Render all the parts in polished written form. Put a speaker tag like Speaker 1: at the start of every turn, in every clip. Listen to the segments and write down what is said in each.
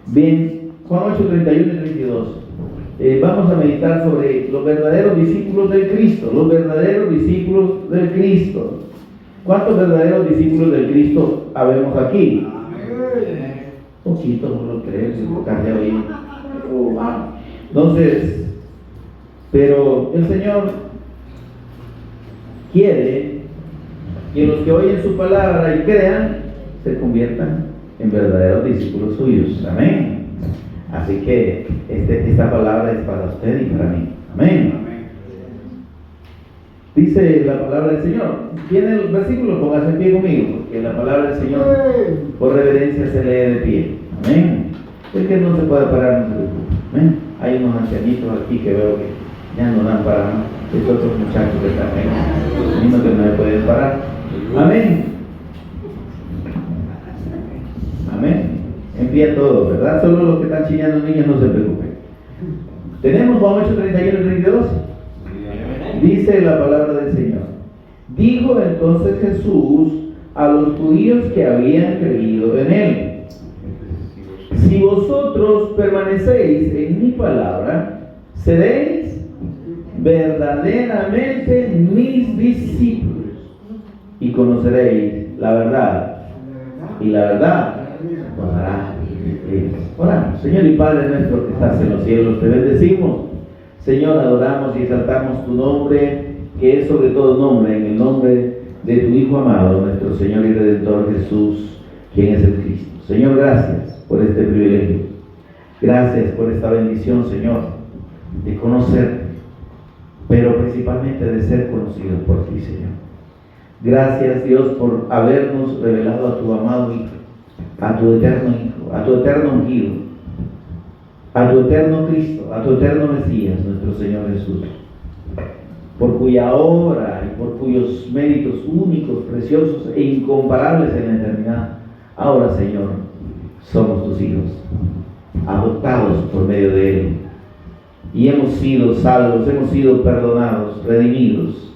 Speaker 1: Bien, Juan 8, 31 y 32. Vamos a meditar sobre los verdaderos discípulos del Cristo. Los verdaderos discípulos del Cristo. ¿Cuántos verdaderos discípulos del Cristo habemos aquí? Poquito, no lo creo, si lo cambia hoy. Entonces, pero el Señor quiere que los que oyen su palabra y crean se conviertan en verdaderos discípulos suyos. Amén. Así que esta palabra es para usted y para mí. Amén. Dice la palabra del Señor. ¿Tiene el versículo? Póngase en pie conmigo, porque la palabra del Señor por reverencia se lee de pie. Amén. Es que no se puede parar, no se preocupe. Amén. Hay unos ancianitos aquí que veo que ya no dan para más. Es otros muchachos que están ahí, los mismos que no se pueden parar. Amén. Amén. Envía todo, ¿verdad? Solo los que están chillando niños no se preocupen. Tenemos Juan 8, 31 y 32. Dice la palabra del Señor. Dijo entonces Jesús a los judíos que habían creído en él: si vosotros permanecéis en mi palabra, seréis verdaderamente mis discípulos y conoceréis la verdad, y la verdad os hará libres. Oramos. Señor y Padre nuestro que estás en los cielos, te bendecimos. Señor, adoramos y exaltamos tu nombre, que es sobre todo nombre, en el nombre de tu Hijo amado, nuestro Señor y Redentor Jesús, quien es el Cristo. Señor, gracias por este privilegio. Gracias por esta bendición, Señor, de conocerte, pero principalmente de ser conocidos por ti, Señor. Gracias, Dios, por habernos revelado a tu amado Hijo, a tu eterno Hijo, a tu eterno ungido, a tu eterno Cristo, a tu eterno Mesías, nuestro Señor Jesús, por cuya obra y por cuyos méritos únicos, preciosos e incomparables en la eternidad, ahora, Señor, somos tus hijos, adoptados por medio de Él, y hemos sido salvos, hemos sido perdonados, redimidos,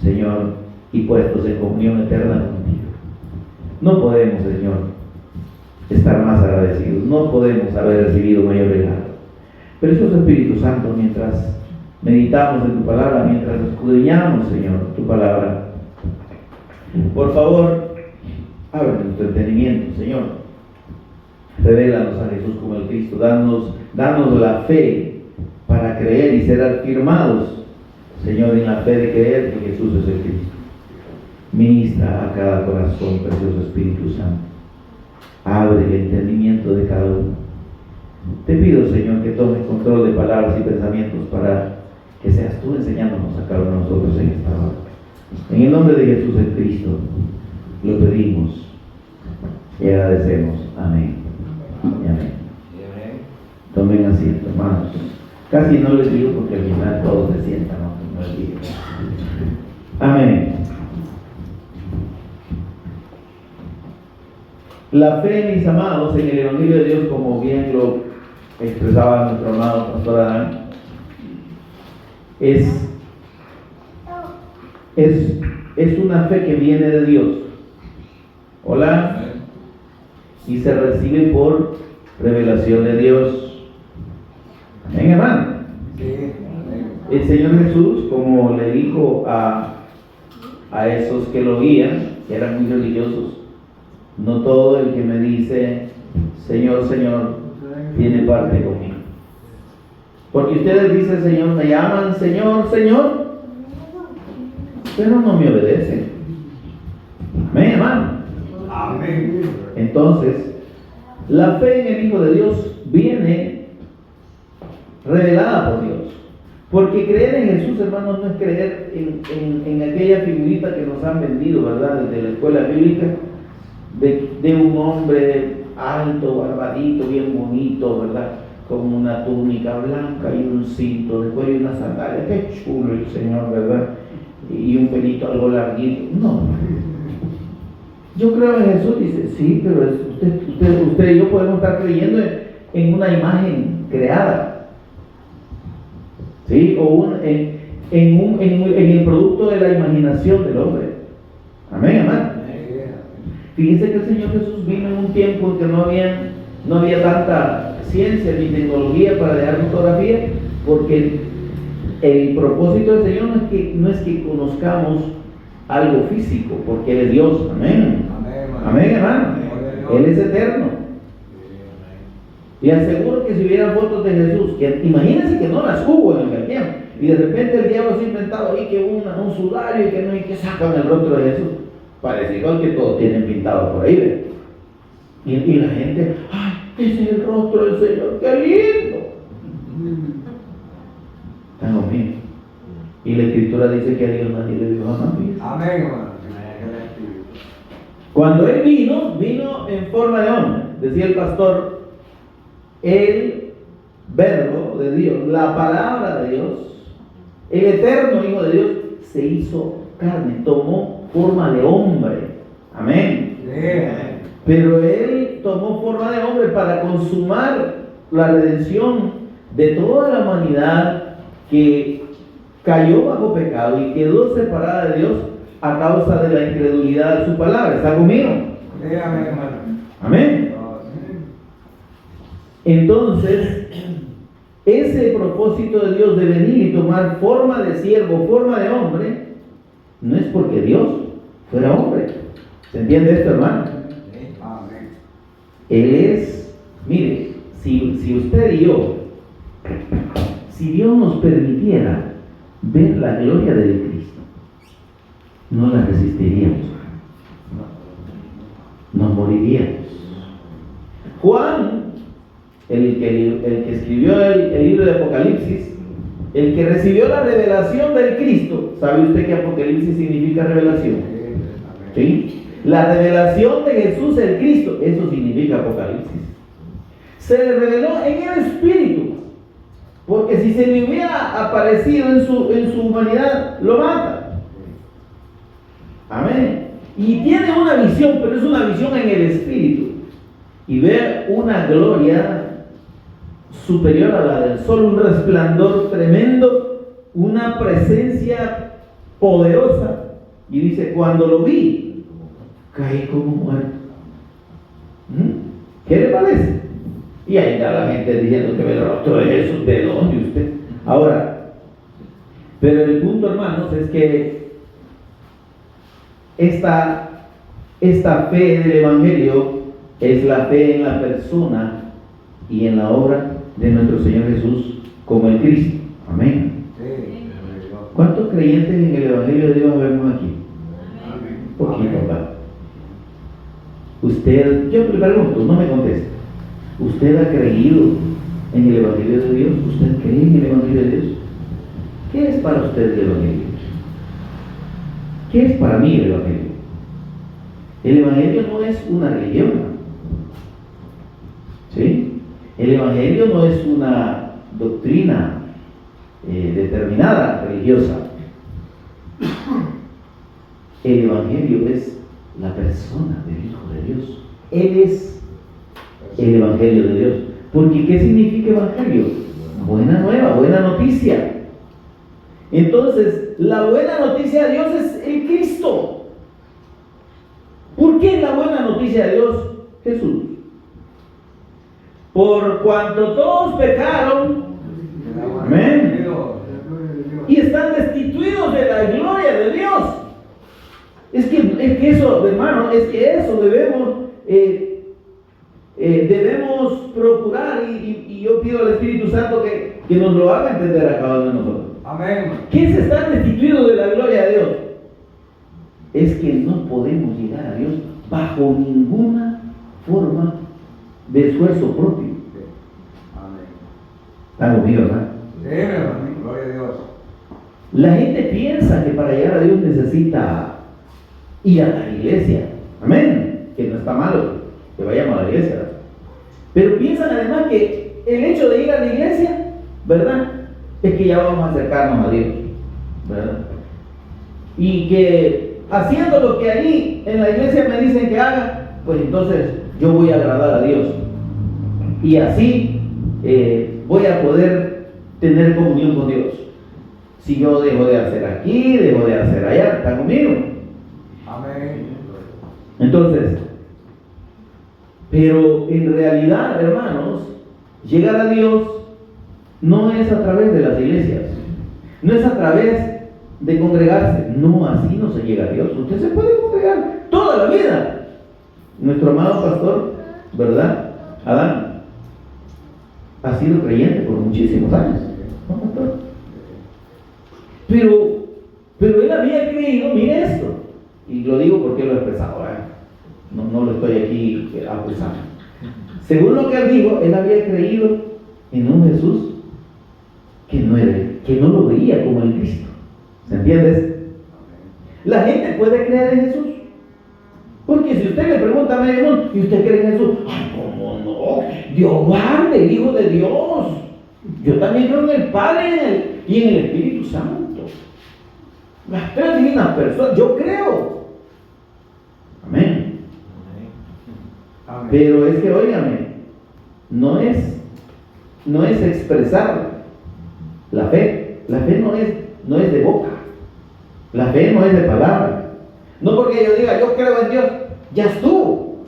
Speaker 1: Señor, y puestos en comunión eterna contigo. No podemos, Señor, estar más agradecidos, no podemos haber recibido mayor regalo. Precioso Espíritu Santo, mientras meditamos en tu palabra, mientras escudriñamos, Señor, tu palabra, por favor, abre nuestro entendimiento, Señor. Revélanos a Jesús como el Cristo, danos la fe para creer y ser afirmados, Señor, en la fe de creer que Jesús es el Cristo. Ministra a cada corazón, precioso Espíritu Santo. Abre el entendimiento de cada uno. Te pido, Señor, que tomes control de palabras y pensamientos para que seas tú enseñándonos a cada uno de nosotros en esta hora. En el nombre de Jesús el Cristo lo pedimos y agradecemos. Amén y amén. Tomen asiento, hermanos. Casi no les digo porque al final todos se sientan, no les digo. Amén. La fe, mis amados, en el Evangelio de Dios, como bien lo expresaba nuestro amado pastor Adán, es una fe que viene de Dios. Hola. Y se recibe por revelación de Dios. Amén, hermano. El Señor Jesús, como le dijo a esos que lo oían, que eran muy religiosos: no todo el que me dice Señor, Señor, tiene parte conmigo. Porque ustedes dicen Señor, me llaman Señor, Señor, pero no me obedecen. Amén, hermano. Amén. Entonces, la fe en el Hijo de Dios viene revelada por Dios. Porque creer en Jesús, hermanos, no es creer en aquella figurita que nos han vendido, ¿verdad?, desde la escuela bíblica, de un hombre alto, barbadito, bien bonito, ¿verdad?, con una túnica blanca y un cinto de cuello y una sandalia. Qué chulo el Señor, ¿verdad? Y un pelito algo larguito. No. Yo creo en Jesús, dice, sí, pero usted y yo podemos estar creyendo en una imagen creada, ¿sí? O en el producto de la imaginación del hombre. Amén, hermano. Fíjense que el Señor Jesús vino en un tiempo en que no habían no había tanta ciencia ni tecnología para dejar fotografía, porque el propósito del Señor no es que conozcamos algo físico, porque Él es Dios. Amén. Amén, hermano. Él es eterno. Y aseguro que si hubieran fotos de Jesús, que imagínense que no las hubo en aquel tiempo, y de repente el diablo se ha inventado ahí que un sudario y que no hay que sacan el rostro de Jesús. Parece igual que todos tienen pintado por ahí, ¿ves? Y la gente, ¡ay, ese es el rostro del Señor! ¡Qué lindo! Están conmigo. Y la Escritura dice que a Dios nadie le dio jamás.
Speaker 2: Amén, hermano.
Speaker 1: Cuando Él vino en forma de hombre. Decía el pastor, el verbo de Dios, la palabra de Dios, el eterno Hijo de Dios, se hizo carne, tomó forma de hombre. Amén. Pero Él tomó forma de hombre para consumar la redención de toda la humanidad que cayó bajo pecado y quedó separada de Dios a causa de la incredulidad de su palabra. ¿Está conmigo?
Speaker 2: Amén, hermano.
Speaker 1: Amén. Entonces, ese propósito de Dios de venir y tomar forma de siervo, forma de hombre, no es porque Dios fuera hombre. ¿Se entiende esto, hermano? Él es, mire, si usted y yo, si Dios nos permitiera ver la gloria del Cristo, no la resistiríamos, nos moriríamos. Juan, el que escribió el libro de Apocalipsis, el que recibió la revelación del Cristo, ¿sabe usted que Apocalipsis significa revelación? ¿Sí? La revelación de Jesús el Cristo, eso significa Apocalipsis. Se le reveló en el Espíritu, porque si se le hubiera aparecido en su humanidad, lo mata. Amén. Y tiene una visión, pero es una visión en el Espíritu. Y ve una gloria superior a la del sol, un resplandor tremendo, una presencia poderosa. Y dice, cuando lo vi, caí como muerto. ¿Qué le parece? Y ahí está la gente diciendo que ve el rostro de Jesús. ¿De dónde usted? Ahora, pero el punto, hermanos, es que esta fe del Evangelio es la fe en la persona y en la obra de nuestro Señor Jesús como el Cristo. Amén. ¿Cuántos creyentes en el Evangelio de Dios vemos aquí? Poquito, papá. Usted, yo le pregunto, no me conteste. ¿Usted ha creído en el Evangelio de Dios? ¿Usted cree en el Evangelio de Dios? ¿Qué es para usted el Evangelio? ¿Qué es para mí el Evangelio? El Evangelio no es una religión. ¿Sí? El Evangelio no es una doctrina determinada, religiosa. El Evangelio es la persona del Hijo de Dios. Él es el Evangelio de Dios. Porque ¿qué significa Evangelio? Buena nueva, buena noticia. Entonces, la buena noticia de Dios es el Cristo. ¿Por qué es la buena noticia de Dios? Jesús. Por cuanto todos pecaron, amén, y están destituidos de la gloria de Dios. Es que eso, hermano, es que eso debemos procurar, y yo pido al Espíritu Santo que nos lo haga entender a cada uno de nosotros.
Speaker 2: Amén.
Speaker 1: ¿Qué es estar destituidos de la gloria de Dios? Es que no podemos llegar a Dios bajo ninguna forma de esfuerzo propio.
Speaker 2: Amén.
Speaker 1: ¿Está conmigo, hermano?
Speaker 2: Sí, hermano. Gloria a Dios.
Speaker 1: La gente piensa que para llegar a Dios necesita ir a la iglesia. Amén. Que no está malo que vayamos a la iglesia, ¿verdad? Pero piensan además que el hecho de ir a la iglesia, ¿verdad?, es que ya vamos a acercarnos a Dios, ¿verdad? Y que haciendo lo que ahí en la iglesia me dicen que haga, pues entonces yo voy a agradar a Dios. Y así voy a poder tener comunión con Dios. Si yo dejo de hacer aquí, dejo de hacer allá, ¿está conmigo?
Speaker 2: Amén.
Speaker 1: Entonces, Pero en realidad, hermanos, llegar a Dios no es a través de las iglesias, no es a través de congregarse. No, así no se llega a Dios. Usted se puede congregar toda la vida. Nuestro amado pastor, ¿verdad? Adán ha sido creyente por muchísimos años, ¿no, pastor? Pero él había creído, mire esto, y lo digo porque lo he expresado, no lo estoy aquí acusando. Según lo que él dijo, él había creído en un Jesús que no lo veía como el Cristo. ¿Se entiende? La gente puede creer en Jesús. Porque si usted le pregunta a medio mundo, ¿y usted cree en Jesús? ¡Ay, cómo no! Dios guarde, el Hijo de Dios. Yo también creo en el Padre y en el Espíritu Santo. Las tres divinas personas, yo creo. Amén.
Speaker 2: Amén.
Speaker 1: Pero es que, óigame, no es expresar la fe. La fe no es de boca. La fe no es de palabra. No porque yo diga, yo creo en Dios, ya estuvo,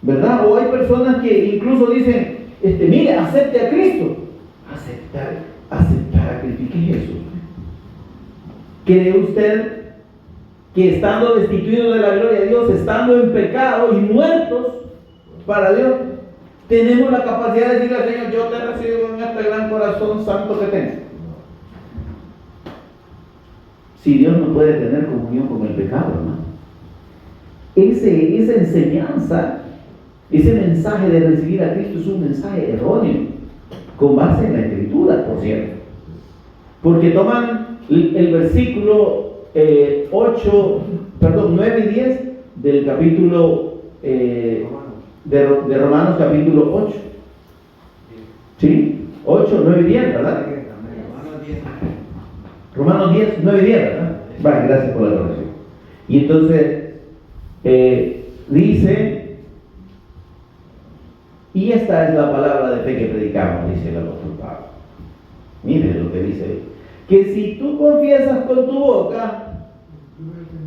Speaker 1: ¿verdad? O hay personas que incluso dicen, mire, acepte a Cristo. Aceptar a Cristo. ¿Y qué es eso? ¿Cree usted que estando destituidos de la gloria de Dios, estando en pecado y muertos para Dios, tenemos la capacidad de decirle al Señor, yo te recibo en este gran corazón santo que tengo? Si Dios no puede tener comunión con el pecado, hermano. Esa enseñanza, ese mensaje de recibir a Cristo es un mensaje erróneo, con base en la Escritura, por cierto. Porque toman el versículo 9 y 10 del capítulo de Romanos capítulo 8. ¿Sí? 8, 9 y 10, ¿verdad? Romanos 10, 9 y 10, ¿verdad? Vale, gracias por la corrección. Y entonces dice, y esta es la palabra de fe que predicamos, dice el apóstol Pablo. Mire lo que dice, que si tú confiesas con tu boca,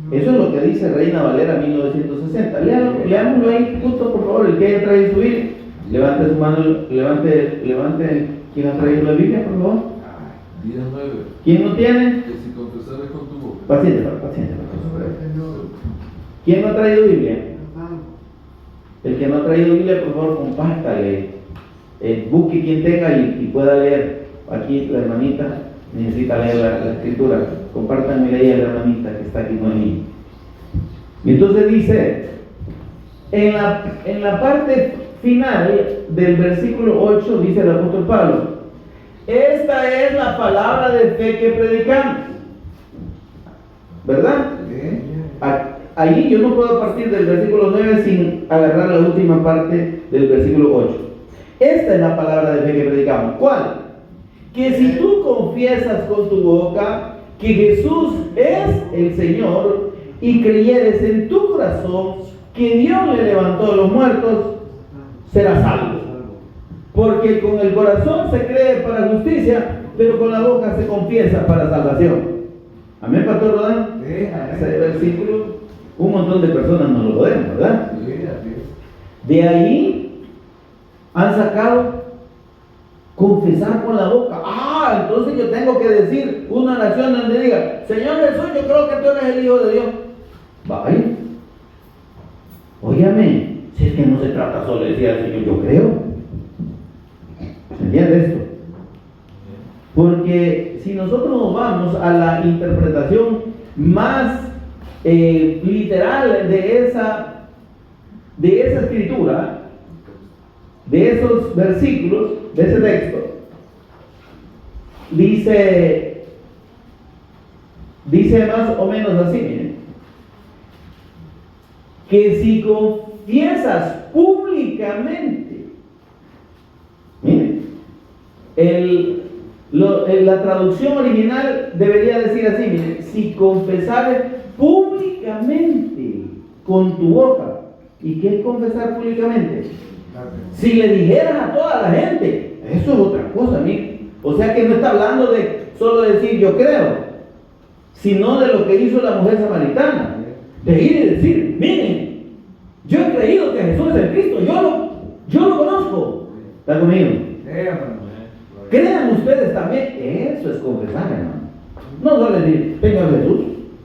Speaker 1: eso es lo que dice Reina Valera 1960. Leámoslo ahí justo, por favor. El que haya traído su Biblia, levante su mano, levante quien ha traído la Biblia, por favor.
Speaker 3: 19.
Speaker 1: ¿Quién no tiene?
Speaker 3: Que si confesares con tu boca.
Speaker 1: Paciente. ¿Quién no ha traído Biblia? El que no ha traído Biblia, por favor, compártale. Busque quien tenga y pueda leer. Aquí la hermanita necesita leer la escritura. Compártanme ahí a la hermanita que está aquí conmigo. Y entonces dice, en la parte final del versículo 8, dice el apóstol Pablo, esta es la palabra de fe que predicamos, ¿verdad? Allí yo no puedo partir del versículo 9 sin agarrar la última parte del versículo 8. Esta es la palabra de fe que predicamos. ¿Cuál? Que si tú confiesas con tu boca que Jesús es el Señor y creyeres en tu corazón que Dios le levantó a los muertos, serás salvo. Porque con el corazón se cree para justicia, pero con la boca se confiesa para salvación. Amén, Pastor Rodán. Ese versículo, un montón de personas no lo podemos, ¿verdad? De ahí han sacado confesar con la boca. Entonces yo tengo que decir una oración donde diga, Señor Jesús, yo creo que tú eres el Hijo de Dios. Vaya. Óyame, si es que no se trata solo de decir al Señor, yo creo. ¿Se entiende esto? Porque si nosotros nos vamos a la interpretación más literal de esa escritura, de esos versículos, de ese texto, dice más o menos así, miren, que si confiesas públicamente, miren, la traducción original debería decir así, miren, si confesares públicamente con tu boca. ¿Y qué es confesar públicamente? Si le dijeras a toda la gente, eso es otra cosa, miren. O sea que no está hablando de solo decir yo creo, sino de lo que hizo la mujer samaritana, de ir y decir, miren, yo he creído que Jesús es el Cristo, ¿Está conmigo?
Speaker 2: Sí, hermano.
Speaker 1: Crean ustedes también. Eso es confesar, hermano. No solo decir, Señor Jesús,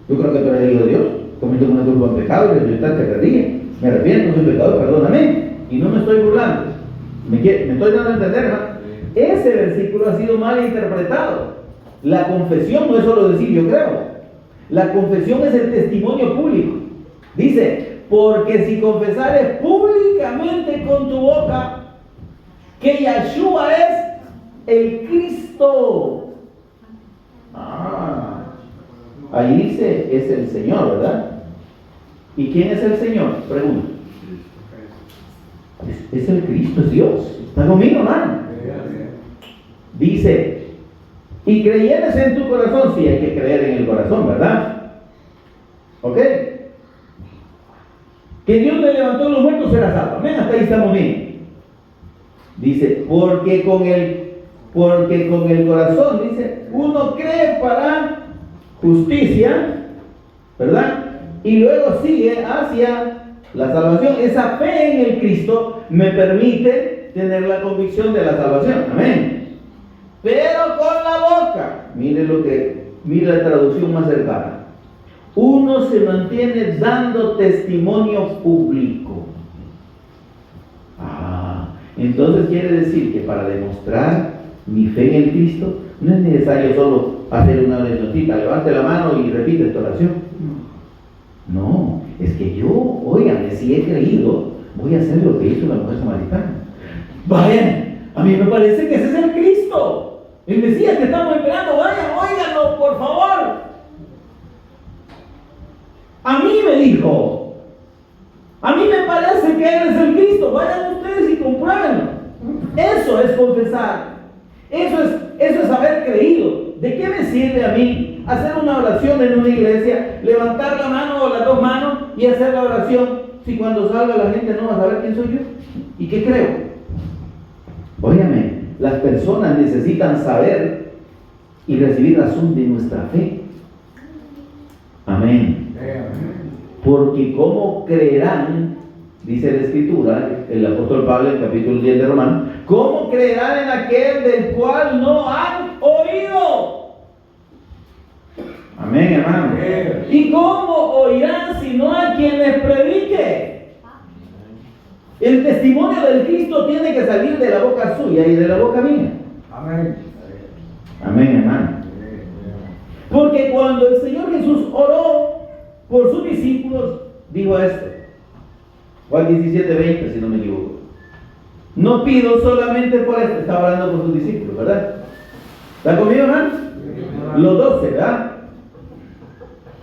Speaker 1: yo creo que tú eres el Hijo de Dios, cometo una culpa en pecado y resultante que ríe. Me arrepiento, soy pecador, perdóname. Y no me estoy burlando. Me estoy dando a entender, hermano. Ese versículo ha sido mal interpretado. La confesión no es solo decir yo creo. La confesión es el testimonio público. Dice, porque si confesares públicamente con tu boca que Yahshua es el Cristo. Ahí dice, es el Señor, ¿verdad? ¿Y quién es el Señor? Pregunta. Es el Cristo, es Dios. ¿Está conmigo, hermano? Dice, y creyeres en tu corazón, sí hay que creer en el corazón, ¿verdad? ¿Ok? Que Dios me levantó de los muertos, será salvo. Amén, hasta ahí estamos bien. Dice, porque con el corazón, dice, uno cree para justicia, ¿verdad? Y luego sigue hacia la salvación. Esa fe en el Cristo me permite tener la convicción de la salvación. Amén. Pero con la boca, mire la traducción más cercana. Uno se mantiene dando testimonio público. Entonces quiere decir que para demostrar mi fe en el Cristo no es necesario solo hacer una oracióncita, levante la mano y repite esta oración. No, es que yo, oigan, si he creído, voy a hacer lo que hizo la mujer samaritana. Vayan, a mí me parece que ese es el Cristo, el Mesías que estamos esperando. Vayan, óiganlo, por favor. A mí me dijo, a mí me parece que Él es el Cristo. Vayan ustedes y compruébenlo. Eso es confesar. Eso es haber creído. ¿De qué me sirve a mí hacer una oración en una iglesia, levantar la mano o las dos manos y hacer la oración si cuando salga la gente no va a saber quién soy yo? ¿Y qué creo? Óyame, las personas necesitan saber y recibir razón de nuestra fe. Amén. Porque ¿cómo creerán? Dice la Escritura, el apóstol Pablo en capítulo 10 de Romanos, ¿cómo creerán en aquel del cual no han oído? Amén, hermano. ¿Y cómo oirán si no hay quien les predique? El testimonio del Cristo tiene que salir de la boca suya y de la boca mía.
Speaker 2: Amén.
Speaker 1: Amén, hermano. Porque cuando el Señor Jesús oró por sus discípulos, dijo esto. Juan 17:20, si no me equivoco. No pido solamente por esto. Estaba hablando por sus discípulos, ¿verdad? ¿Está conmigo, hermano? Los 12, ¿verdad?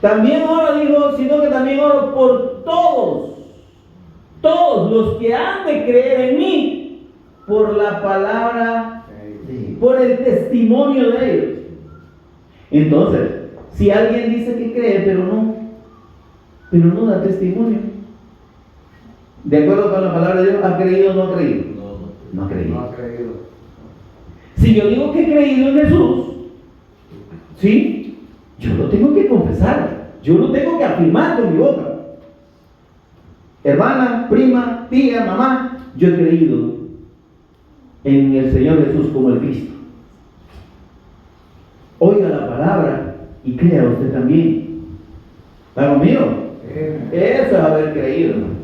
Speaker 1: También oro, digo, sino que también oro por todos los que han de creer en mí, por la palabra, por el testimonio de ellos. Entonces, si alguien dice que cree, pero no da testimonio, de acuerdo con la palabra de Dios, ¿ha creído o no ha creído? No ha creído.
Speaker 2: No ha creído.
Speaker 1: Si yo digo que he creído en Jesús, ¿sí? Yo lo tengo que confesar, yo lo tengo que afirmar con mi boca. Hermana, prima, tía, mamá, yo he creído en el Señor Jesús como el Cristo. Oiga la palabra y crea usted también. ¿Está conmigo? Eso es haber creído, ¿no?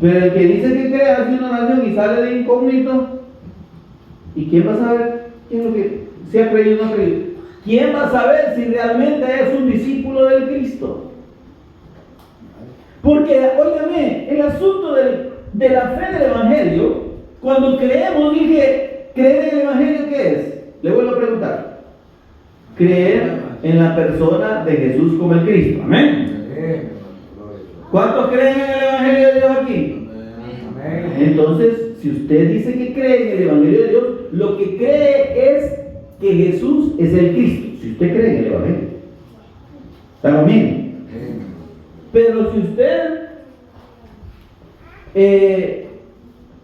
Speaker 1: Pero el que dice que cree hace una oración y sale de incógnito, ¿y quién va a saber si ha creído o no ha creído? ¿Quién va a saber si realmente es un discípulo del Cristo? Porque, óigame, el asunto de la fe del Evangelio, cuando creemos, dije, ¿creer en el Evangelio qué es? Le vuelvo a preguntar. Creer en la persona de Jesús como el Cristo. Amén. ¿Cuántos creen en el Evangelio de Dios aquí?
Speaker 2: Amén.
Speaker 1: Entonces, si usted dice que cree en el Evangelio de Dios, lo que cree es que Jesús es el Cristo. Si usted cree en el Evangelio. ¿Está conmigo? Pero si usted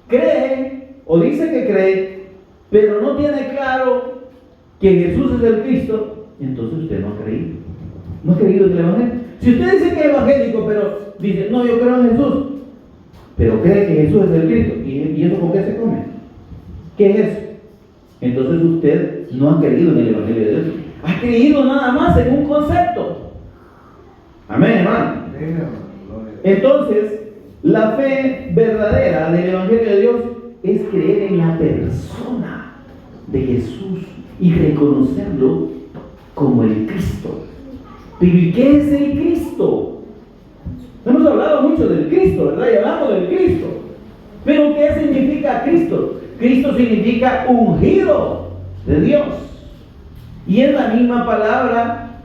Speaker 1: cree o dice que cree, pero no tiene claro que Jesús es el Cristo, entonces usted no ha creído. No ha creído en el Evangelio. Si usted dice que es evangélico, pero dice, no, yo creo en Jesús, pero cree que Jesús es el Cristo. ¿Y eso por qué se come? ¿Qué es eso? Entonces usted no ha creído en el Evangelio de Dios. Ha creído nada más en un concepto. Amén, hermano. Entonces, la fe verdadera del Evangelio de Dios es creer en la persona de Jesús y reconocerlo como el Cristo. Pero ¿y qué es el Cristo? Hemos hablado mucho del Cristo, ¿verdad? Y hablamos del Cristo. Pero ¿qué significa Cristo? Cristo significa ungido de Dios. Y es la misma palabra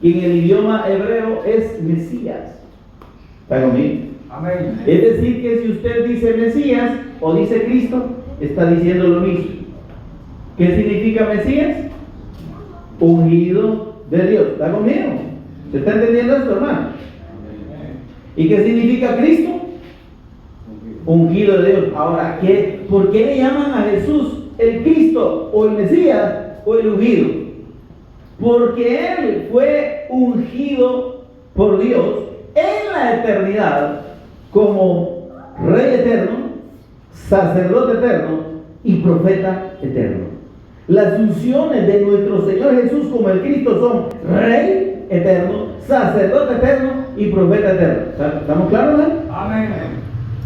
Speaker 1: que en el idioma hebreo es Mesías. ¿Está conmigo?
Speaker 2: Amén.
Speaker 1: Es decir, que si usted dice Mesías o dice Cristo, está diciendo lo mismo. ¿Qué significa Mesías? Ungido de Dios. ¿Está conmigo? ¿Se está entendiendo esto, hermano? ¿Y qué significa Cristo? Ungido de Dios. Ahora, ¿por qué le llaman a Jesús el Cristo o el Mesías o el ungido? Porque Él fue ungido por Dios en la eternidad como Rey eterno, sacerdote eterno y profeta eterno. Las unciones de nuestro Señor Jesús como el Cristo son Rey eterno, sacerdote eterno y profeta eterno. ¿Estamos claros, eh?
Speaker 2: Amén.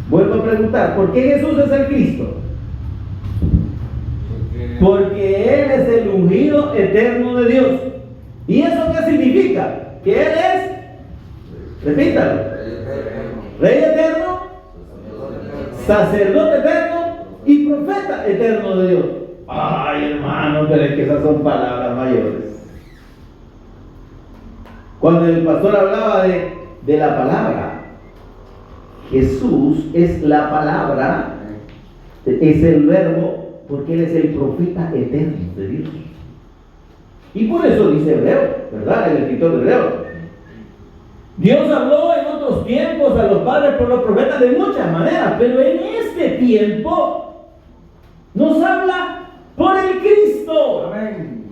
Speaker 1: Vuelvo a preguntar, ¿por qué Jesús es el Cristo? Porque Él es el ungido eterno de Dios. ¿Y eso qué significa? Que Él es, repítalo, Rey eterno, sacerdote eterno y profeta eterno de Dios. Ay, hermano, pero es que esas son palabras mayores. Cuando el pastor hablaba de la palabra, Jesús es la palabra, es el verbo, porque Él es el profeta eterno de Dios. Y por eso dice Hebreo, ¿verdad? El escritor de Hebreo. Dios habló en otros tiempos a los padres por los profetas de muchas maneras, pero en este tiempo nos habla por el Cristo.
Speaker 2: Amén.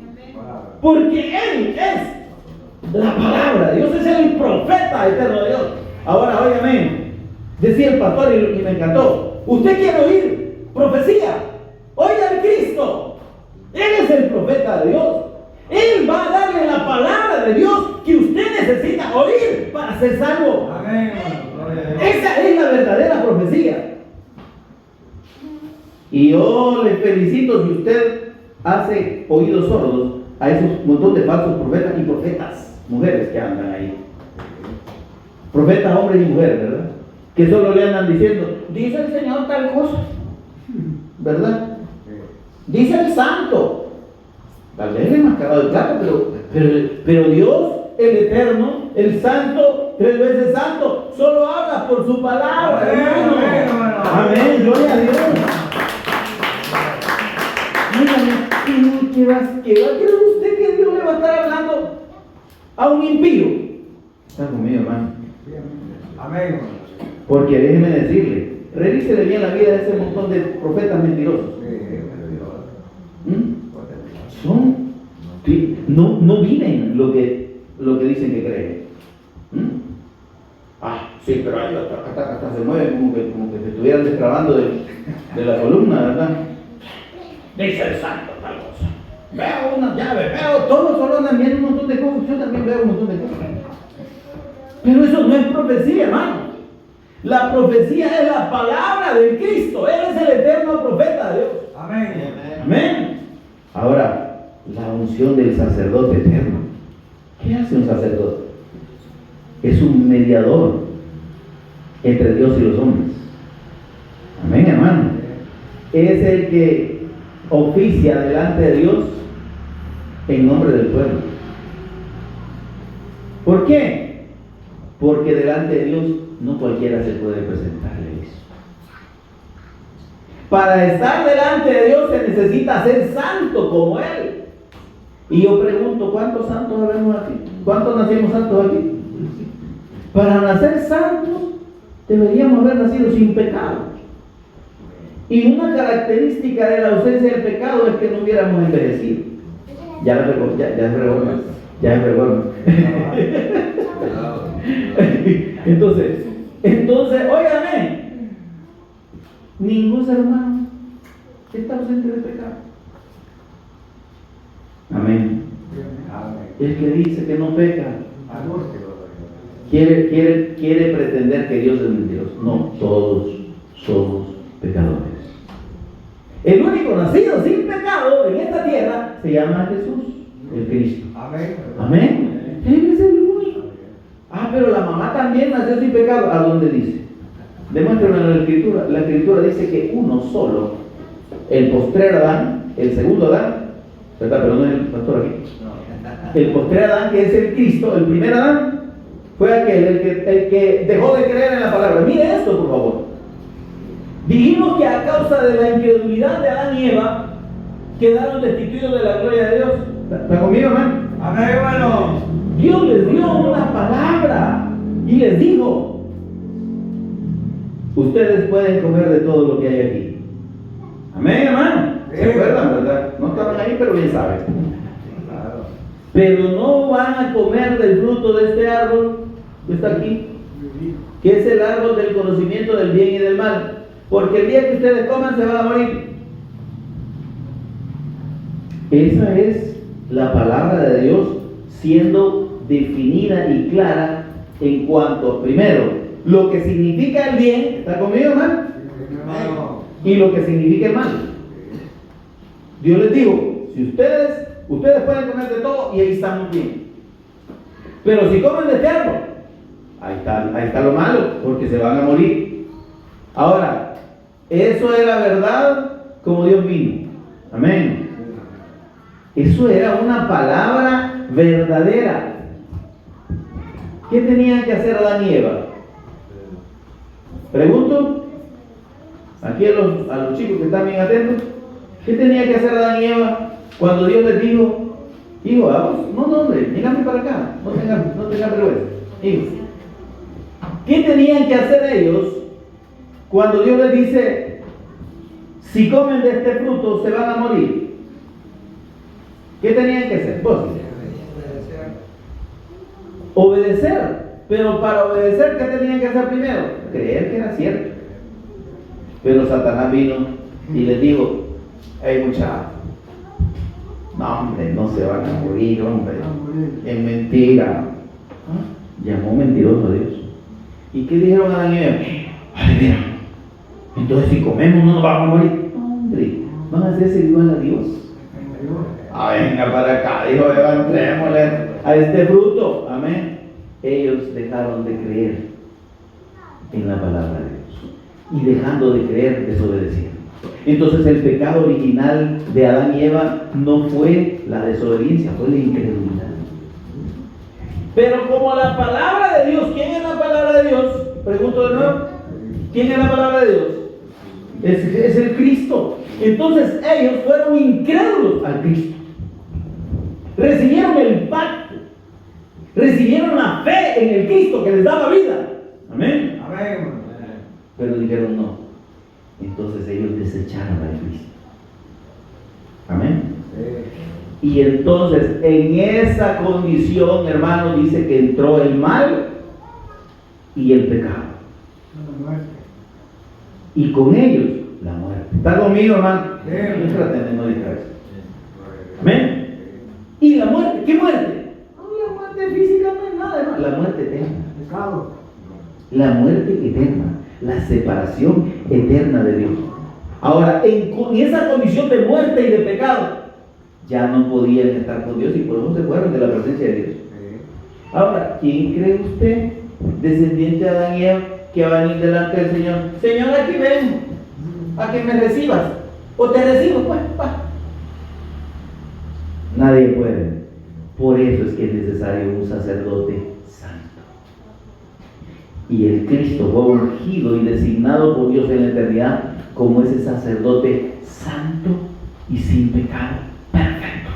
Speaker 1: Porque Él es la palabra. Dios es el profeta eterno de Dios. Ahora, óigame, decía el pastor y me encantó. Usted quiere oír profecía. Oiga al Cristo. Él es el profeta de Dios. Él va a darle la palabra de Dios que usted necesita oír para ser salvo.
Speaker 2: Amén.
Speaker 1: Esa es la verdadera profecía. Y yo le felicito si usted hace oídos sordos a esos montón de falsos profetas y profetas, mujeres que andan ahí. Profetas, hombres y mujeres, ¿verdad? Que solo le andan diciendo, dice el Señor tal cosa, ¿verdad? Dice el santo. Tal vez es enmascarado de plata, pero Dios, el eterno, el santo, 3 veces santo, solo habla por su palabra, hermano. Amén, gloria a Dios. ¿Qué va a creer usted que Dios le va a estar hablando a un impío? Está conmigo, hermano.
Speaker 2: Amén.
Speaker 1: Porque déjeme decirle, revísele bien la vida de ese montón de profetas mentirosos. No viven lo que dicen que creen. Sí, pero ahí hasta se mueven como que se estuvieran destrabando de la columna, ¿verdad? Dice el santo tal cosa. Veo unas llaves, todos solo andan viendo un montón de cosas. Yo también veo un montón de cosas. Pero eso no es profecía, hermano. La profecía es la palabra del Cristo. Él es el eterno profeta de Dios.
Speaker 2: Amén.
Speaker 1: Amén. Ahora, la unción del sacerdote eterno. ¿Qué hace un sacerdote? Es un mediador entre Dios y los hombres. Amén, hermano. Es el que oficia delante de Dios en nombre del pueblo. ¿Por qué? Porque delante de Dios no cualquiera se puede presentarle eso. Para estar delante de Dios se necesita ser santo como Él. Y yo pregunto, ¿cuántos santos habemos aquí? ¿Cuántos nacimos santos aquí? Para nacer santos deberíamos haber nacido sin pecado. Y una característica de la ausencia del pecado es que no hubiéramos envejecido. Ya es reforma. Entonces, óigame, Ningún ser humano está ausente de pecado. Amén. El que dice que no peca quiere pretender que Dios es mentiroso. No, todos somos pecadores. El único nacido sin pecado en esta tierra se llama Jesús, el Cristo.
Speaker 2: Amén.
Speaker 1: Amén. Él es el único. Pero la mamá también nació sin pecado. ¿A dónde dice? Demuéstrenme en la Escritura. La Escritura dice que uno solo, el postrer Adán, el segundo Adán, ¿verdad? Pero no es el pastor aquí. El postrer Adán, que es el Cristo, el primer Adán, fue aquel, el que dejó de creer en la palabra. Mire esto, por favor. Dijimos que a causa de la incredulidad de Adán y Eva, quedaron destituidos de la gloria de Dios. ¿Está conmigo, hermano?
Speaker 2: Amén, hermano.
Speaker 1: Dios les dio una palabra y les dijo: ustedes pueden comer de todo lo que hay aquí. Amén, hermano. ¿Se acuerdan, verdad? No estaban ahí, pero bien saben. Pero no van a comer del fruto de este árbol que está aquí, que es el árbol del conocimiento del bien y del mal, porque el día que ustedes coman se van a morir. Esa es la palabra de Dios siendo definida y clara en cuanto, primero, lo que significa el bien. ¿Está conmigo, hermano? Y lo que significa el mal. Dios les dijo: si ustedes pueden comer de todo y ahí están muy bien. Pero si comen de este árbol, ahí está lo malo, porque se van a morir. Ahora, eso era verdad como Dios vino. Amén. Eso era una palabra verdadera. ¿Qué tenían que hacer Adán y Eva? Pregunto aquí a los chicos que están bien atentos. ¿Qué tenía que hacer Adán y Eva cuando Dios les dijo: hijo, vamos, no, hombre, mírame para acá, no tengan vergüenza, hijos? ¿Qué tenían que hacer ellos cuando Dios les dice: si comen de este fruto se van a morir? ¿Qué tenían que hacer? Vos. Obedecer. Pero para obedecer, ¿qué tenían que hacer primero? Creer que era cierto. Pero Satanás vino y les dijo: hey, muchachos, no, hombre, no se van a morir, hombre, es mentira. Llamó mentiroso a Dios. ¿Y qué dijeron a Daniel? Ay, mira, entonces si comemos no nos vamos a morir. Hombre, van a hacerse igual a Dios. Venga para acá, dijo: levantémosle a este fruto. Amén. Ellos dejaron de creer en la palabra de Dios, y dejando de creer, desobedecieron. Entonces el pecado original de Adán y Eva no fue la desobediencia, fue la incredulidad. Pero como la palabra de Dios, ¿quién es la palabra de Dios? Pregunto de nuevo, ¿quién es la palabra de Dios? Es el Cristo. Entonces ellos fueron incrédulos al Cristo. Recibieron el pacto, recibieron la fe en el Cristo que les daba vida. Amén.
Speaker 2: Amén.
Speaker 1: Pero dijeron no. Entonces ellos desecharon al Cristo. Amén. Sí. Y entonces en esa condición, hermano, dice que entró el mal y el pecado. Y con ellos la muerte. ¿Está conmigo, hermano?
Speaker 2: Sí.
Speaker 1: No distraerse. Amén. ¿Y la muerte? ¿Qué muerte? La muerte física no es nada, hermano. La muerte eterna. La muerte eterna. La separación eterna de Dios. Ahora, en esa condición de muerte y de pecado, ya no podían estar con Dios y por eso se fueron de la presencia de Dios. Ahora, ¿quién cree usted, descendiente de Adán y Eva, que va a venir delante del Señor? Señor, aquí vengo, a que me recibas, o te recibo, pues, pa. Nadie puede. Por eso es que es necesario un sacerdote santo. Y el Cristo fue ungido y designado por Dios en la eternidad como ese sacerdote santo y sin pecado, perfecto.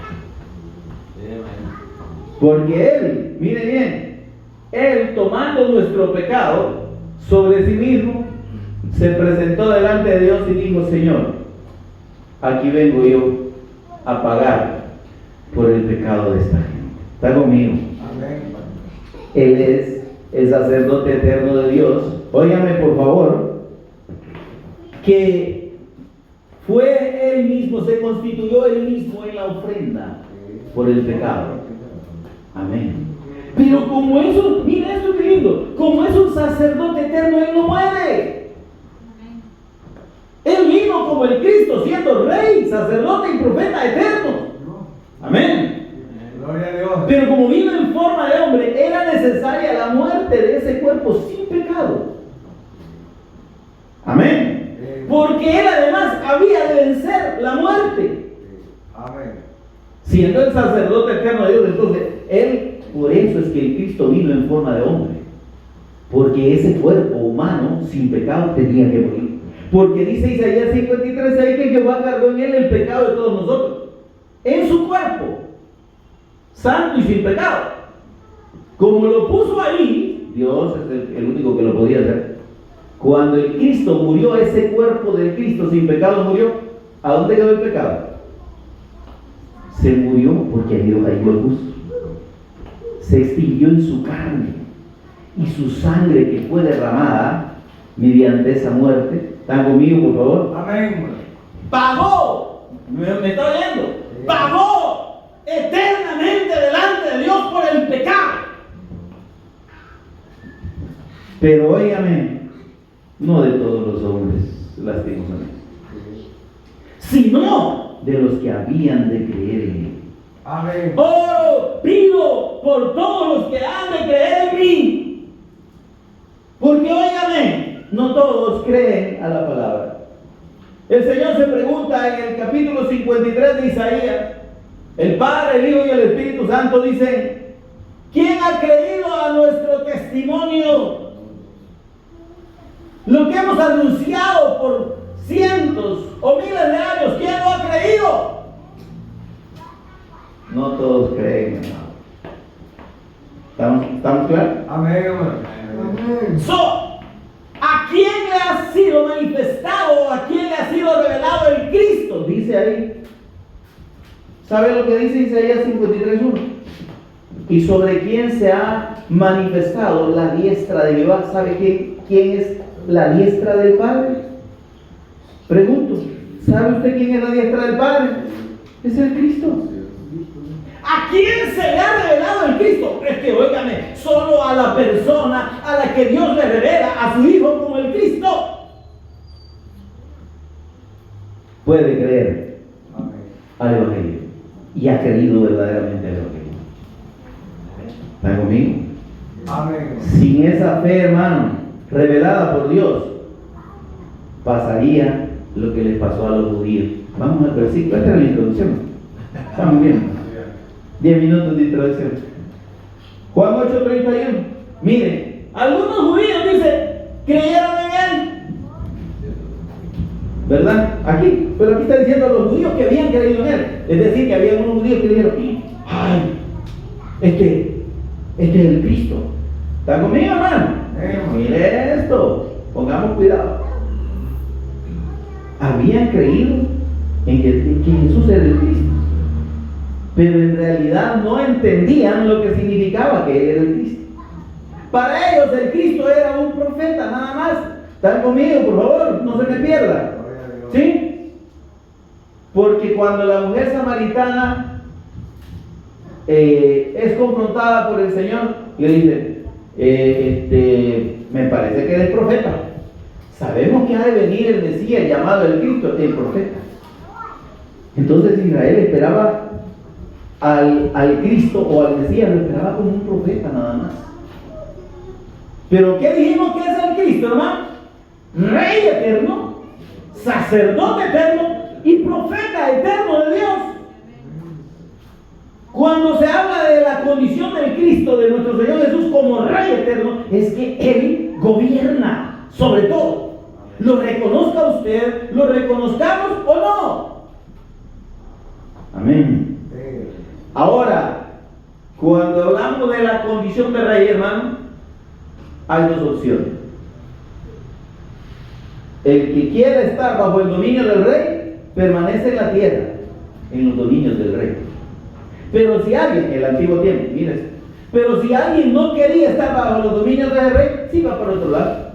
Speaker 1: Porque Él, mire bien, Él tomando nuestro pecado sobre sí mismo, se presentó delante de Dios y dijo: Señor, aquí vengo yo a pagar por el pecado de esta gente. ¿Está conmigo?
Speaker 2: Amén.
Speaker 1: Él es el sacerdote eterno de Dios. Óigame por favor, que fue Él mismo, se constituyó Él mismo en la ofrenda por el pecado. Amén. Pero como es un, mira esto que lindo, como es un sacerdote eterno, Él no muere. Él vino como el Cristo, siendo rey, sacerdote y profeta eterno. Amén.
Speaker 2: Gloria a Dios.
Speaker 1: Pero como vino en forma de hombre, era necesaria la muerte de ese cuerpo sin pecado. Amén. Porque Él además había de vencer la muerte.
Speaker 2: Amén.
Speaker 1: Siendo el sacerdote eterno de Dios, entonces Él, por eso es que el Cristo vino en forma de hombre. Porque ese cuerpo humano sin pecado tenía que morir. Porque dice Isaías 53 ahí que Jehová cargó en Él el pecado de todos nosotros. En su cuerpo, santo y sin pecado. Como lo puso ahí, Dios es el único que lo podía hacer. Cuando el Cristo murió, ese cuerpo del Cristo sin pecado murió. ¿A dónde quedó el pecado? Se murió porque Dios ahí lo puso. Se extinguió en su carne. Y su sangre que fue derramada mediante esa muerte. ¿Están conmigo, por favor?
Speaker 2: Amén.
Speaker 1: Pagó. ¿Me está oyendo? Pagó eternamente delante de Dios por el pecado. Pero óigame, no de todos los hombres, lastimosamente, sino de los que habían de creer en Él.
Speaker 2: Amén.
Speaker 1: Oro, pido por todos los que han de creer en mí. Porque óigame, no todos creen a la palabra. El Señor se pregunta en el capítulo 53 de Isaías. El Padre, el Hijo y el Espíritu Santo dicen: ¿quién ha creído a nuestro testimonio? Lo que hemos anunciado por cientos o miles de años, ¿quién lo ha creído? No todos creen, hermano. ¿Estamos claros?
Speaker 2: Amén. Amén.
Speaker 1: ¿A quién le ha sido manifestado o a quién le ha sido revelado el Cristo? Dice ahí. ¿Sabe lo que dice Isaías 53:1? Y sobre quién se ha manifestado la diestra de Jehová. ¿Sabe quién es la diestra del Padre? Pregunto, ¿sabe usted quién es la diestra del Padre? Es el Cristo. ¿A quién se le ha revelado el Cristo? Es que, óigame, solo a la persona a la que Dios le revela a su Hijo como el Cristo puede creer al Evangelio y ha creído verdaderamente al Evangelio. ¿Están conmigo?
Speaker 2: Amén.
Speaker 1: Sin esa fe, hermano, revelada por Dios, pasaría lo que les pasó a los judíos. Vamos al versículo, esta es la introducción. Estamos bien. 10 minutos de introducción. Juan 8:31. Miren, algunos judíos dicen, creyeron en Él, ¿verdad? Aquí, pero aquí está diciendo a los judíos que habían creído en Él. Es decir, que había unos judíos que dijeron: ay, este es el Cristo. ¿Está conmigo, hermano? Mire esto, pongamos cuidado. Habían creído en que Jesús era el Cristo, pero en realidad no entendían lo que significaba que Él era el Cristo. Para ellos el Cristo era un profeta, nada más. ¿Están conmigo, por favor? No se me pierda. ¿Sí? Porque cuando la mujer samaritana es confrontada por el Señor, le dice: me parece que eres profeta. Sabemos que ha de venir el Mesías llamado el Cristo, el profeta. Entonces Israel esperaba al Cristo o al Mesías, lo esperaba como un profeta nada más. Pero ¿qué dijimos que es el Cristo, hermano? Rey eterno, sacerdote eterno y profeta eterno de Dios. Cuando se habla de la condición del Cristo, de nuestro Señor Jesús como Rey eterno, es que Él gobierna sobre todo. Lo reconozca usted, lo reconozcamos o no. Amén. Ahora, cuando hablamos de la condición de rey, hermano, hay dos opciones. El que quiera estar bajo el dominio del rey, permanece en la tierra, en los dominios del rey. Pero si alguien, el antiguo tiempo, mire, pero si alguien no quería estar bajo los dominios del rey, sí va para otro lado.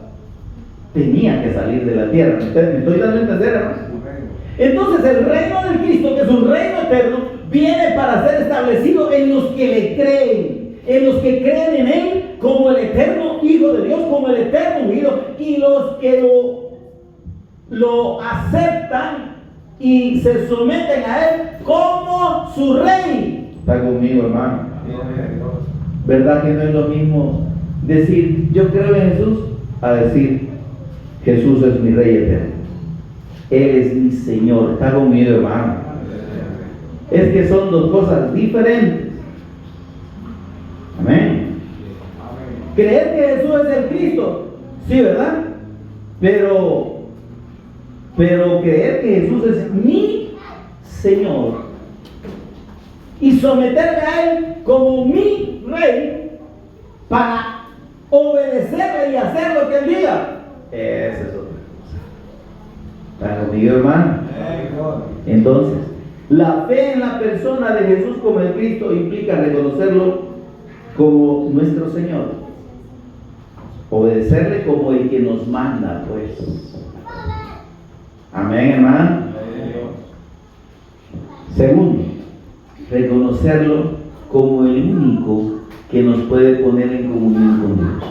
Speaker 1: tenía que salir de la tierra. ¿Me estoy dando a entender, hermanos?
Speaker 2: Amén.
Speaker 1: Entonces el reino del Cristo, que es un reino eterno, viene para ser establecido en los que le creen, en los que creen en Él como el eterno Hijo de Dios, como el eterno Hijo, y los que lo aceptan y se someten a Él como su Rey. ¿Está conmigo, hermano? ¿Verdad que no es lo mismo decir yo creo en Jesús a decir Jesús es mi Rey eterno? Él es mi Señor. ¿Está conmigo, hermano? Es que son dos cosas diferentes. Amén. Creer que Jesús es el Cristo, sí, ¿verdad? Pero creer que Jesús es mi Señor y someterme a Él como mi Rey para obedecerle y hacer lo que Él diga, esa es otra cosa. ¿Está conmigo, hermano? Entonces, la fe en la persona de Jesús como el Cristo implica reconocerlo como nuestro Señor, obedecerle como el que nos manda, pues. Amén, hermano. Segundo, reconocerlo como el único que nos puede poner en comunión con Dios.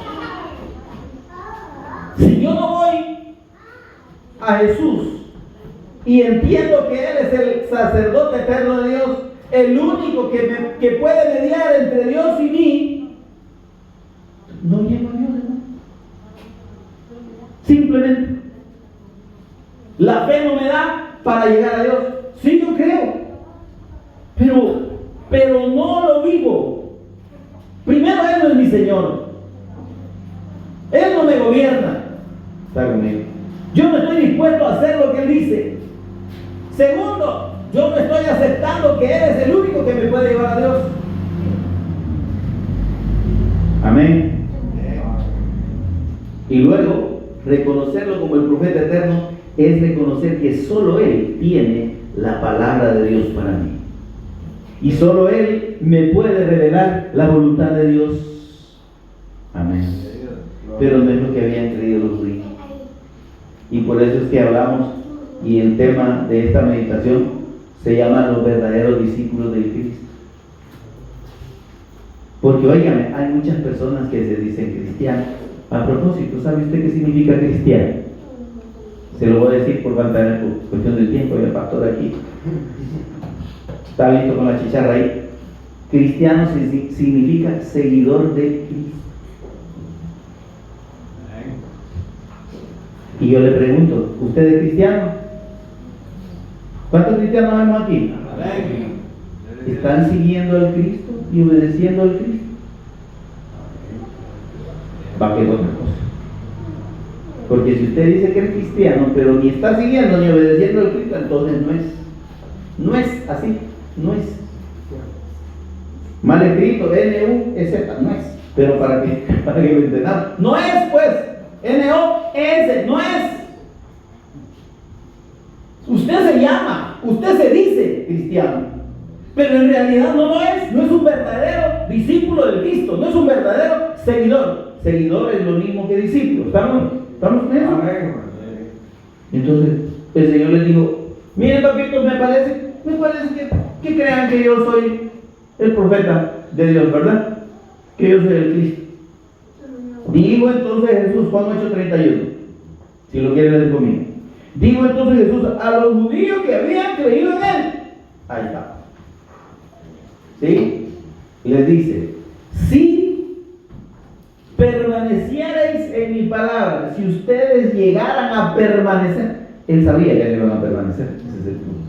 Speaker 1: Si yo no voy a Jesús y entiendo que Él es el sacerdote eterno de Dios, el único que puede mediar entre Dios y mí, no llego a Dios, hermano. Simplemente la fe no me da para llegar a Dios. Sí, yo creo, pero no lo vivo. Primero, Él no es mi Señor, Él no me gobierna. Está conmigo. Yo no estoy dispuesto a hacer lo que Él dice. Segundo, yo no estoy aceptando que Él es el único que me puede llevar a Dios. Amén. Y luego, reconocerlo como el profeta eterno es reconocer que solo Él tiene la palabra de Dios para mí. Y solo Él me puede revelar la voluntad de Dios. Amén. Pero no es lo que habían creído los judíos. Y por eso es que hablamos, y el tema de esta meditación se llama los verdaderos discípulos del Cristo. Porque óigame, hay muchas personas que se dicen cristianos. A propósito, ¿sabe usted qué significa cristiano? Se lo voy a decir por cuestión del tiempo, y el pastor aquí está listo con la chicharra ahí. Cristiano significa seguidor de Cristo. Y yo le pregunto, ¿usted es cristiano? ¿Cuántos cristianos vemos aquí? ¿Están siguiendo al Cristo y obedeciendo al Cristo? Va que otra cosa. Porque si usted dice que es cristiano, pero ni está siguiendo ni obedeciendo al Cristo, entonces no es así, no es. Mal escrito, N-U-S, no es. Pero para que lo entendamos, no es, pues, N-O-S, no es. Usted se llama, usted se dice cristiano, pero en realidad no lo es. No es un verdadero discípulo del Cristo, no es un verdadero seguidor. Seguidor es lo mismo que discípulo. ¿Estamos en eso?
Speaker 2: Amén.
Speaker 1: Entonces el Señor les dijo: miren, papitos, me parece que crean que yo soy el profeta de Dios, ¿verdad? Que yo soy el Cristo. Digo entonces Jesús, Juan 8:31, si lo quieren leer conmigo. Digo entonces Jesús a los judíos que habían creído en Él. Ahí está. ¿Sí? Les dice: si permanecierais en mi palabra, si ustedes llegaran a permanecer. Él sabía que iban a permanecer. Ese es el punto.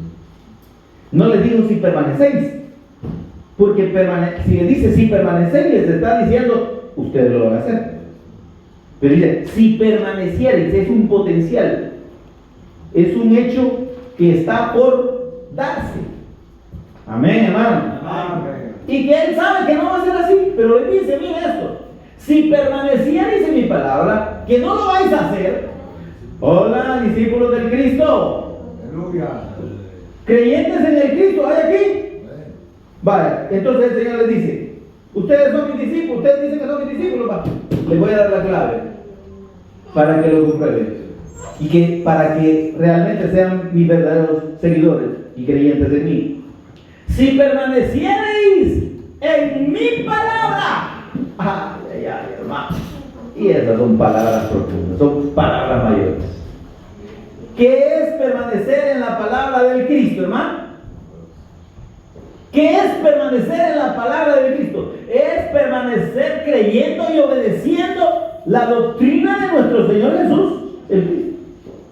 Speaker 1: No les dijo si permanecéis, porque si les dice si permanecéis, les está diciendo ustedes lo van a hacer. Pero dice si permanecierais, es un potencial, es un hecho que está por darse. Amén, hermano.
Speaker 2: Amén.
Speaker 1: Y que Él sabe que no va a ser así, pero le dice: mire esto, si permanecierais en mi palabra, que no lo vais a hacer. Hola, discípulos del Cristo.
Speaker 2: Aleluya.
Speaker 1: Creyentes en el Cristo, ¿hay aquí? Vale, entonces el Señor les dice: ustedes son mis discípulos, ustedes dicen que son mis discípulos. Va, les voy a dar la clave. para que lo comprueben y que para que realmente sean mis verdaderos seguidores y creyentes en mí. Si permaneciereis en mi palabra, ay, hermano, y esas son palabras profundas, son palabras mayores. ¿Qué es permanecer en la palabra del Cristo, hermano? ¿Qué es permanecer en la palabra del Cristo? Es permanecer creyendo y obedeciendo la doctrina de nuestro Señor Jesús, el Cristo.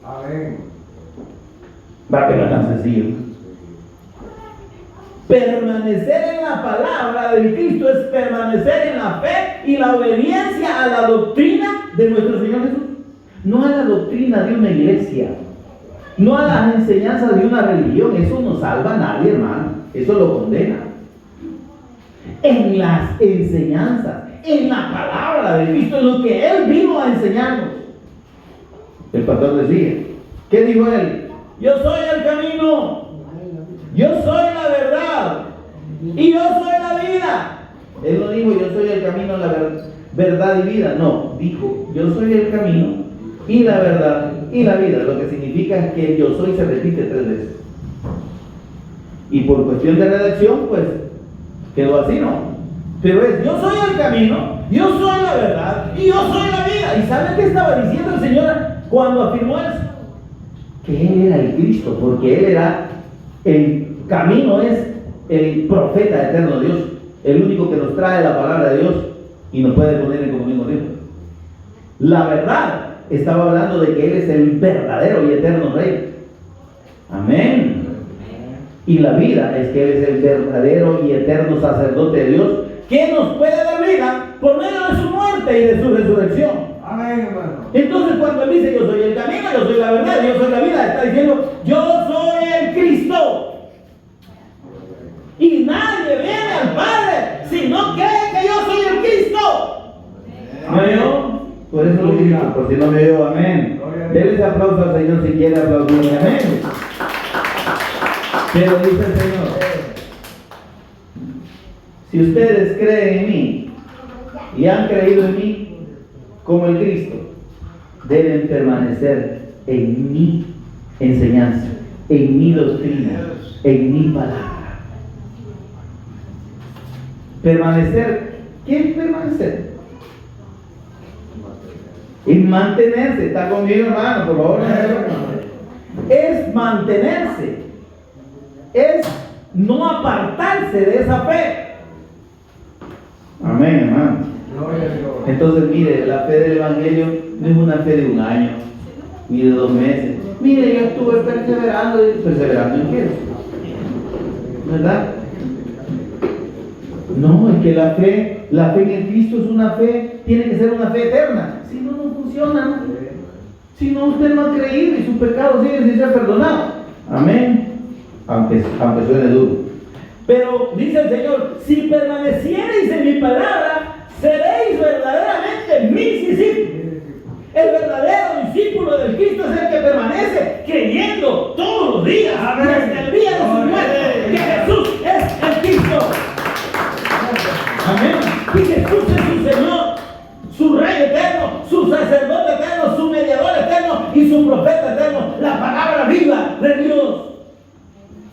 Speaker 2: Amén.
Speaker 1: Va que no es tan sencillo. Permanecer en la palabra del Cristo es permanecer en la fe y la obediencia a la doctrina de nuestro Señor Jesús. No a la doctrina de una iglesia, no a las enseñanzas de una religión. Eso no salva a nadie, hermano. Eso lo condena. En las enseñanzas, en la palabra de Cristo, en lo que Él vino a enseñarnos. El pastor decía, ¿qué dijo Él? Yo soy el camino, yo soy la verdad y yo soy la vida. Él no dijo yo soy el camino, la verdad y vida. No, dijo yo soy el camino y la verdad y la vida. Lo que significa es que yo soy se repite 3 veces. Y por cuestión de redacción, pues quedó así, ¿no? Pero es yo soy el camino, yo soy la verdad y yo soy la vida. ¿Y saben qué estaba diciendo el Señor cuando afirmó eso? Que Él era el Cristo, porque Él era el camino, es el profeta eterno de Dios, el único que nos trae la palabra de Dios y nos puede poner en comunión con Dios. La verdad, estaba hablando de que Él es el verdadero y eterno Rey. Amén. Y la vida es que Él es el verdadero y eterno sacerdote de Dios, que nos puede dar vida por medio de su muerte y de su resurrección.
Speaker 2: Amén, hermano.
Speaker 1: Entonces cuando Él dice yo soy el camino, yo soy la verdad, yo soy la vida, está diciendo yo soy el Cristo. Y nadie viene al Padre si no cree que yo soy el Cristo. ¿Me oyó? Por eso lo digo, por si no me oyó, amén. Denle ese aplauso al Señor si quiere aplaudirme, amén. Pero dice el Señor, si ustedes creen en mí y han creído en mí como el Cristo, deben permanecer en mi enseñanza, en mi doctrina, en mi palabra. Permanecer, ¿qué es permanecer? Es mantenerse. ¿Está conmigo, hermano? Por favor, es mantenerse. Es no apartarse de esa fe. Amén, hermano. Entonces, mire, la fe del Evangelio no es una fe de 1 año, ni de 2 meses. Mire, yo estuve perseverando en qué, ¿verdad? No, es que la fe en el Cristo es una fe, tiene que ser una fe eterna. Si no, no funciona, ¿no? Si no, usted no ha creído y su pecado sigue sin ser perdonado. Amén. Aunque suene duro. Pero dice el Señor, si permaneciereis en mi palabra, seréis verdaderamente mis discípulos. El verdadero discípulo del Cristo es el que permanece creyendo todos los días, desde el día de su muerte, que Jesús es el Cristo. Amén. Y Jesús es su Señor, su Rey eterno, su sacerdote eterno, su mediador eterno y su profeta eterno, la palabra viva de Dios.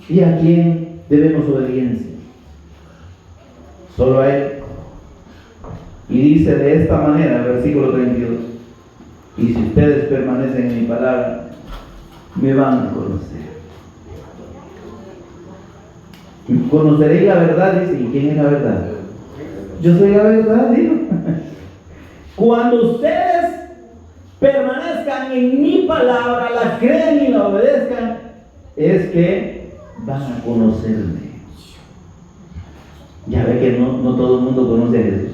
Speaker 1: ¿Y a quién debemos obediencia? Solo a Él. Y dice de esta manera, el versículo 32, y si ustedes permanecen en mi palabra, me van a conocer. Conoceréis la verdad, dice, ¿y quién es la verdad? Yo soy la verdad, digo. Cuando ustedes permanezcan en mi palabra, la creen y la obedezcan, es que van a conocerme. Ya ve que no todo el mundo conoce a Jesús.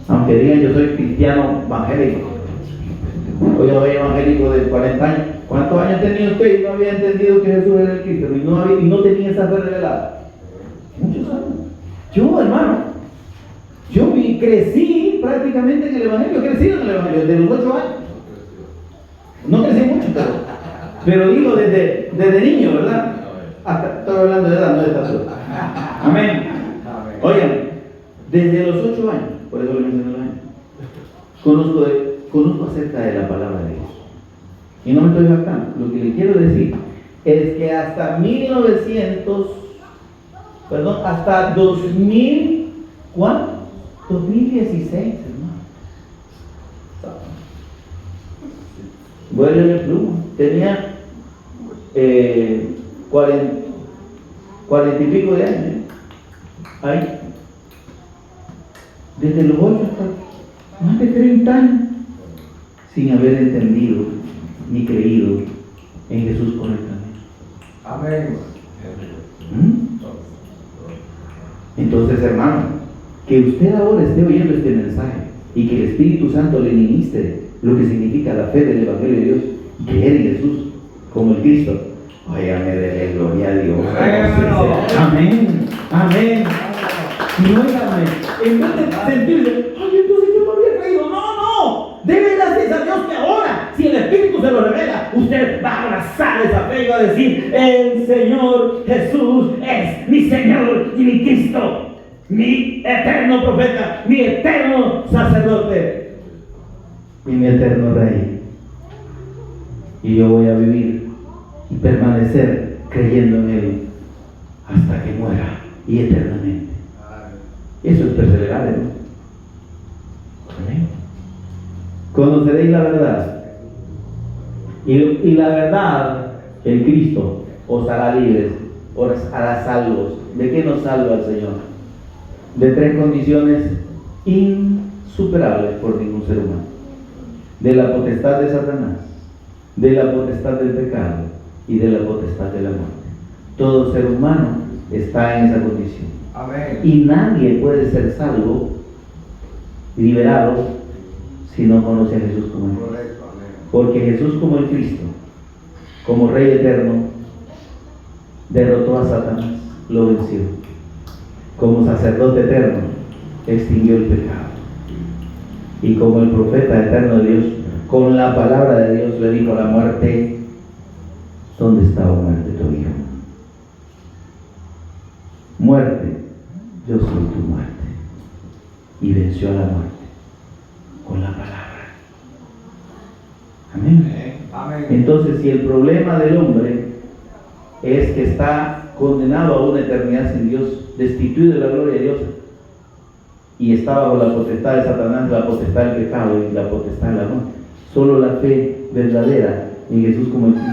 Speaker 1: Aunque digan yo soy cristiano evangélico. Hoy yo soy evangélico de 40 años. ¿Cuántos años tenía usted y no había entendido que Jesús era el Cristo? Y no tenía esa fe revelada. Muchos años. Yo, hermano, crecí prácticamente en el Evangelio. He crecido en el Evangelio desde los 8 años. No crecí mucho, pero digo desde niño, ¿verdad? Hasta, estoy hablando de edad, no de estatura. Amén. Oigan, desde los 8 años, por eso le mencioné los años. conozco acerca de la palabra de Dios. Y no me estoy jactando. Lo que le quiero decir es que hasta 2016, hermano. Vuelve el pluma. Tenía 40 y pico de años. Ahí. Desde los 8 hasta más de 30 años. Sin haber entendido ni creído en Jesús correctamente.
Speaker 2: Amén.
Speaker 1: Entonces, hermano, que usted ahora esté oyendo este mensaje y que el Espíritu Santo le ministre lo que significa la fe del Evangelio de Dios y creer en Jesús como el Cristo. Óigame, dele gloria a Dios. Amén. Amén. Y óigame, en vez de sentirse, ay, entonces yo no había creído. No. Debe gracias a Dios que ahora, si el Espíritu se lo revela, usted va a abrazar esa fe y va a decir: el Señor Jesús es mi Señor y mi Cristo, mi eterno profeta, mi eterno sacerdote y mi eterno Rey. Y yo voy a vivir y permanecer creyendo en Él hasta que muera y eternamente. Eso es perseverar, ¿no? Amén. Conoceréis la verdad, y la verdad, el Cristo, os hará libres, os hará salvos. ¿De qué nos salva el Señor? De 3 condiciones insuperables por ningún ser humano: de la potestad de Satanás, de la potestad del pecado y de la potestad de la muerte. Todo ser humano está en esa condición.
Speaker 2: Amén.
Speaker 1: Y nadie puede ser salvo, liberado, si no conoce a Jesús como el Cristo. Porque Jesús como el Cristo, como Rey eterno, derrotó a Satanás, lo venció. Como sacerdote eterno, extinguió el pecado. Y como el profeta eterno de Dios, con la palabra de Dios le dijo a la muerte: ¿dónde está, oh muerte, tu hijo? Muerte, yo soy tu muerte. Y venció a la muerte con la palabra. Amén.
Speaker 2: Amén.
Speaker 1: Entonces, si el problema del hombre es que está condenado a una eternidad sin Dios, destituido de la gloria de Dios, y está bajo la potestad de Satanás, la potestad del pecado y la potestad de la muerte, solo la fe verdadera en Jesús como el Cristo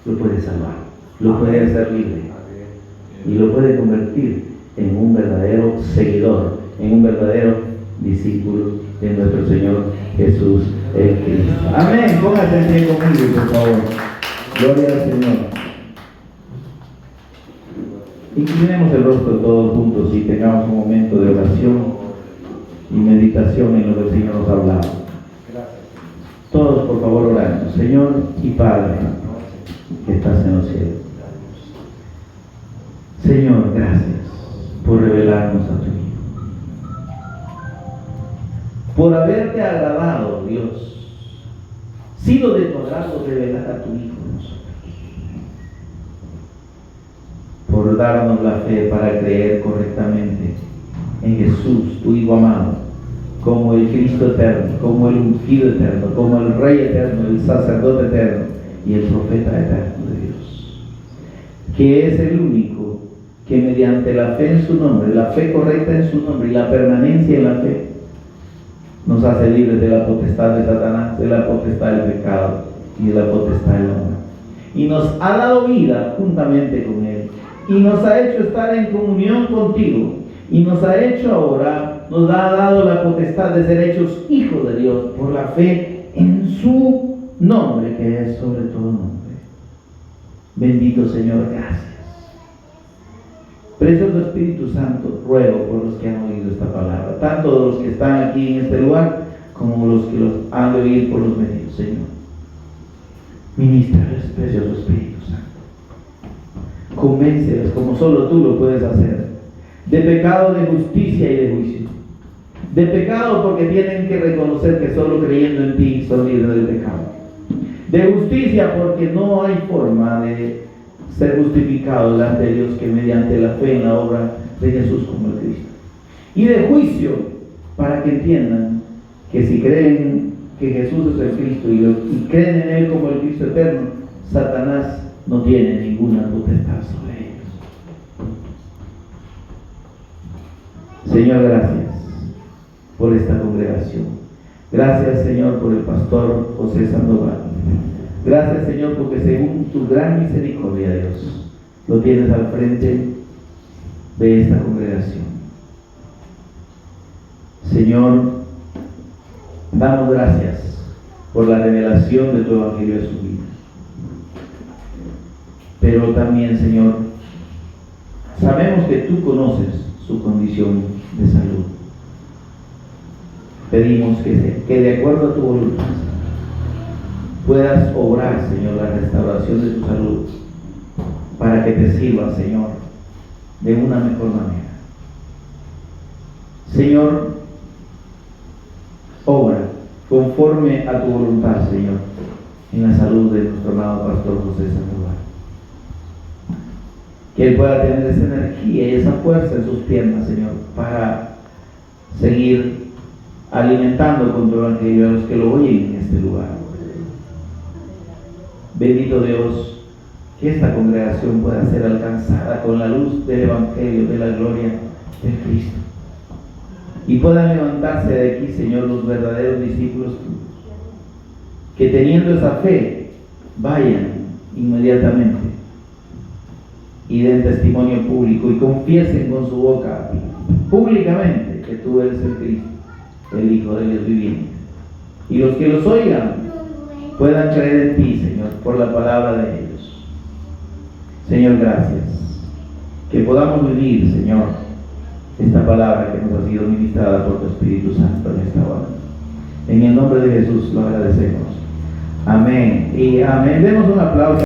Speaker 1: lo puede salvar, lo puede hacer libre y lo puede convertir en un verdadero seguidor, en un verdadero discípulo de nuestro Señor Jesús el Cristo. Amén. Póngase en pie conmigo, por favor. Gloria al Señor. Inclinemos el rostro todos juntos y tengamos un momento de oración y meditación en lo que el Señor nos ha hablado. Todos, por favor, orando. Señor y Padre que estás en los cielos, Señor, gracias por revelarnos a tu Hijo, por haberte agradado, Dios, sido de tu agrado revelar a tu Hijo a nosotros, por darnos la fe para creer correctamente en Jesús, tu Hijo amado, como el Cristo eterno, como el ungido eterno, como el Rey eterno, el sacerdote eterno y el profeta eterno de Dios, que es el único que mediante la fe en su nombre, la fe correcta en su nombre y la permanencia en la fe, nos hace libres de la potestad de Satanás, de la potestad del pecado y de la potestad del muerte. Y nos ha dado vida juntamente con Él. Y nos ha hecho estar en comunión contigo. Y nos ha hecho ahora, nos ha dado la potestad de ser hechos hijos de Dios por la fe en su nombre, que es sobre todo nombre. Bendito Señor, gracias. Precioso Espíritu Santo, ruego por los que han oído esta palabra, tanto los que están aquí en este lugar, como los que los han de oír por los medios, Señor. Ministrales, precioso Espíritu Santo. Convénceles como solo tú lo puedes hacer. De pecado, de justicia y de juicio. De pecado porque tienen que reconocer que solo creyendo en ti son libres del pecado. De justicia porque no hay forma de ser justificado delante de Dios que mediante la fe en la obra de Jesús como el Cristo. Y de juicio para que entiendan que si creen que Jesús es el Cristo y creen en Él como el Cristo eterno, Satanás no tiene ninguna potestad sobre ellos. Señor, gracias por esta congregación. Gracias, Señor, por el pastor José Sandoval. Gracias, Señor, porque según tu gran misericordia, Dios, lo tienes al frente de esta congregación. Señor, damos gracias por la revelación de tu evangelio de su vida. Pero también, Señor, sabemos que tú conoces su condición de salud. Pedimos que de acuerdo a tu voluntad puedas obrar, Señor, la restauración de su salud para que te sirva, Señor, de una mejor manera. Señor, obra conforme a tu voluntad, Señor, en la salud de nuestro amado pastor José Sandoval. Que él pueda tener esa energía y esa fuerza en sus piernas, Señor, para seguir alimentando con tu evangelio a los que lo oyen en este lugar. Bendito Dios, que esta congregación pueda ser alcanzada con la luz del evangelio de la gloria de Cristo y puedan levantarse de aquí, Señor, los verdaderos discípulos tuyos, que teniendo esa fe vayan inmediatamente y den testimonio público y confiesen con su boca públicamente que tú eres el Cristo, el Hijo de Dios viviente. Y los que los oigan puedan creer en ti, Señor, por la palabra de ellos. Señor, gracias. Que podamos vivir, Señor, esta palabra que nos ha sido ministrada por tu Espíritu Santo en esta hora. En el nombre de Jesús lo agradecemos. Amén y amén. Demos un aplauso.